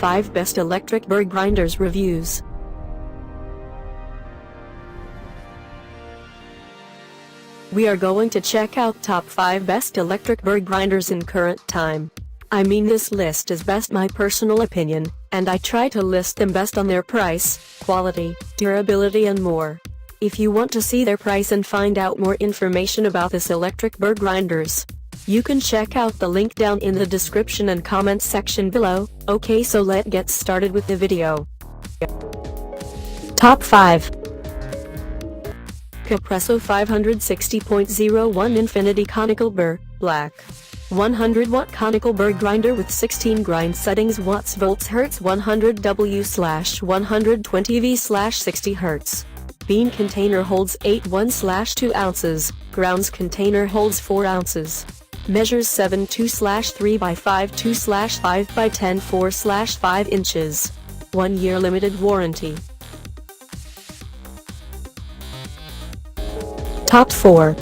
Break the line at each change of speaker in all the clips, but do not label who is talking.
5 Best Electric Burr Grinders Reviews. We are going to check out top 5 best electric burr grinders in current time. I mean, this list is best my personal opinion, and I try to list them best on their price, quality, durability and more. If you want to see their price and find out more information about this electric burr grinders, you can check out the link down in the description and comments section below. Okay, so let's get started with the video. Top 5. Capresso 560.01 Infinity Conical Burr, Black. 100 watt conical burr grinder with 16 grind settings, watts, volts, hertz, 100 W/120 V/60 Hz. Bean container holds 8.1/2 ounces, grounds container holds 4 ounces. Measures 7.2/3 by 5.2/5 by 10 4/5 inches. 1 year limited warranty. Top 4.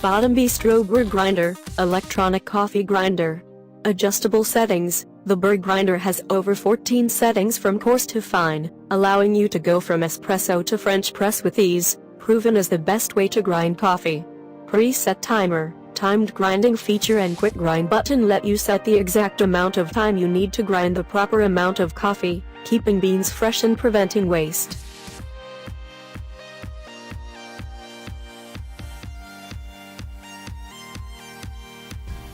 Bodum BISTRO Burr Grinder, Electronic Coffee Grinder. Adjustable settings. The burr grinder has over 14 settings from coarse to fine, allowing you to go from espresso to French press with ease, proven as the best way to grind coffee. Preset timer, timed grinding feature and quick grind button let you set the exact amount of time you need to grind the proper amount of coffee, keeping beans fresh and preventing waste.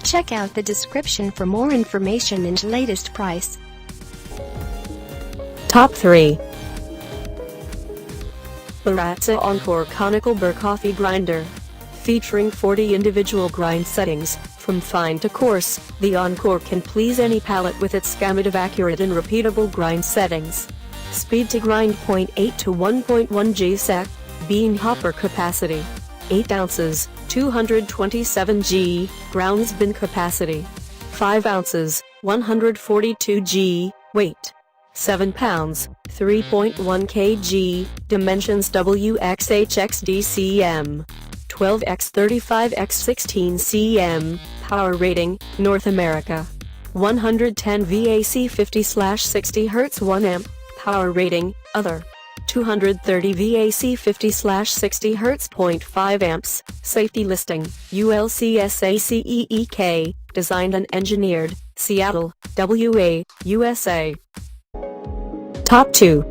Check out the description for more information and latest price.
Top 3. Baratza Encore Conical Burr Coffee Grinder. Featuring 40 individual grind settings, from fine to coarse, the Encore can please any palate with its gamut of accurate and repeatable grind settings. Speed to grind 0.8 to 1.1 G/sec. Bean hopper capacity 8 ounces, 227 G, grounds bin capacity 5 ounces, 142 G, weight 7 pounds, 3.1 kg, dimensions WXHXDCM, 12x35x16 cm, power rating, North America, 110 VAC 50/60 Hz 1 amp, power rating, other, 230 VAC 50/60 Hz 0.5 amps, safety listing, ULCSACEEK, designed and engineered, Seattle, WA, USA. Top 2.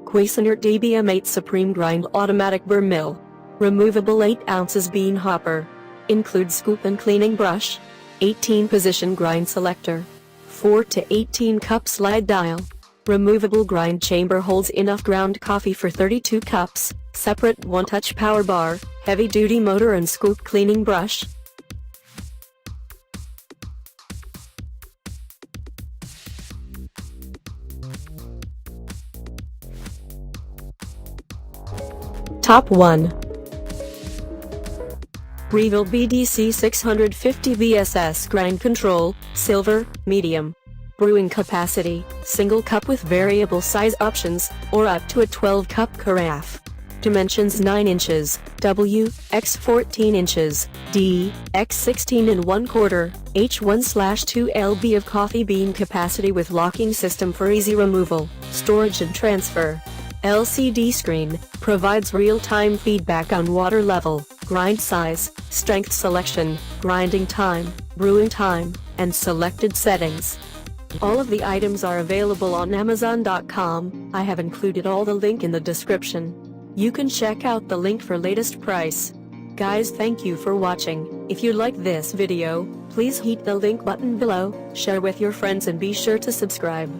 Cuisinart DBM8 Supreme Grind Automatic Burr Mill. Removable 8 ounces bean hopper. Includes scoop and cleaning brush. 18 position grind selector. 4 to 18 cup slide dial. Removable grind chamber holds enough ground coffee for 32 cups, separate one-touch power bar, heavy-duty motor and scoop cleaning brush. Top 1. Breville BDC 650 VSS Grind Control, Silver, Medium. Brewing capacity, single cup with variable size options, or up to a 12-cup carafe. Dimensions 9 inches, W, x 14 inches, D, x 16 1/4, H 1/2 lb of coffee bean capacity with locking system for easy removal, storage and transfer. LCD screen, provides real-time feedback on water level, grind size, strength selection, grinding time, brewing time, and selected settings. All of the items are available on Amazon.com. I have included all the link in the description. You can check out the link for latest price. Guys, thank you for watching. If you like this video, please hit the link button below, share with your friends and be sure to subscribe.